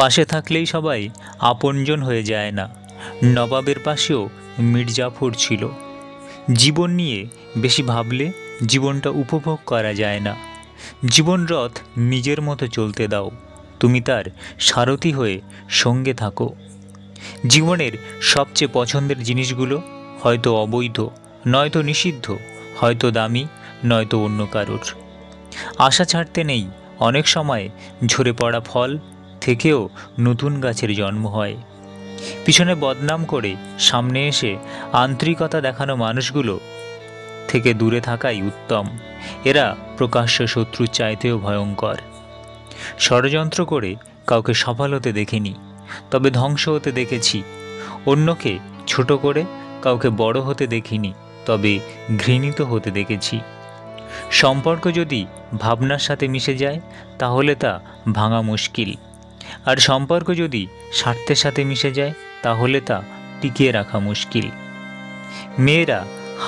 পাশে থাকলেই সবাই আপনজন হয়ে যায় না। নবাবের পাশেও মীর জাফর ছিল। জীবন নিয়ে বেশি ভাবলে জীবনটা উপভোগ করা যায় না। জীবন রথ নিজের মতো চলতে দাও, তুমি তার সারথি হয়ে সঙ্গে থাকো। জীবনের সবচেয়ে পছন্দের জিনিসগুলো হয়তো অবৈধ, নয়তো নিষিদ্ধ, হয়তো দামি, নয়তো অন্য কারোর। আশা ছাড়তে নেই, অনেক সময় ঝরে পড়া ফল থেকেও নতুন গাছের জন্ম হয়। পিছনে বদনাম করে সামনে এসে আন্তরিকতা দেখানো মানুষগুলো থেকে দূরে থাকাই উত্তম। এরা প্রকাশ্য শত্রুর চাইতেও ভয়ঙ্কর। ষড়যন্ত্র করে কাউকে সফল হতে দেখিনি, তবে ধ্বংস হতে দেখেছি। অন্যকে ছোট করে কাউকে বড় হতে দেখিনি, তবে ঘৃণিত হতে দেখেছি। সম্পর্ক যদি ভাবনার সাথে মিশে যায় তাহলে তা ভাঙা মুশকিল, আর সম্পর্ক যদি স্বার্থের সাথে মিশে যায় তাহলে তা টিকিয়ে রাখা মুশকিল। মেয়েরা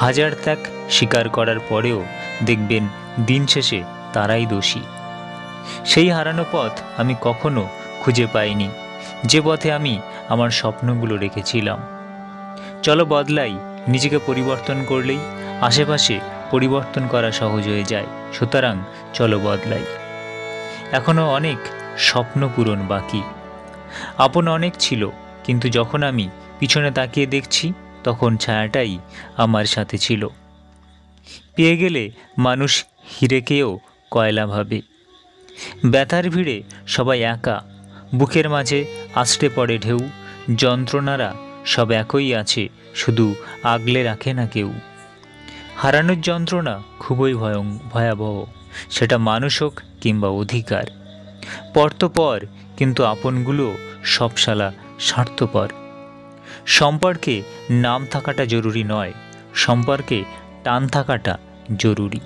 হাজার ত্যাগ স্বীকার করার পরেও দেখবেন দিন শেষে তারাই দোষী। সেই হারানো পথ আমি কখনো খুঁজে পাইনি, যে পথে আমি আমার স্বপ্নগুলো রেখেছিলাম। চলো বদলাই, নিজেকে পরিবর্তন করলেই আশেপাশে পরিবর্তন করা সহজ হয়ে যায়। সুতরাং চলো বদলাই। এখনো অনেক স্বপ্ন পূরণ বাকি। আপন অনেক ছিল, কিন্তু যখন আমি পিছনে তাকিয়ে দেখছি তখন ছায়াটাই আমার সাথে ছিল। পেয়ে গেলে মানুষ হিরেকেও কয়লা ভাবে। ব্যথার ভিড়ে সবাই একা, বুকের মাঝে আছড়ে পড়ে ঢেউ। যন্ত্রণারা সব একই আছে, শুধু আগলে রাখে না কেউ। হারানোর যন্ত্রণা খুবই ভয়াবহ, সেটা মানুষ হোক কিংবা অধিকার। পর তো পর, কিন্তু আপনগুলো সব শালা স্বার্থপর। সম্পর্কে নাম থাকাটা জরুরি নয়, সম্পর্কে টান থাকাটা জরুরি।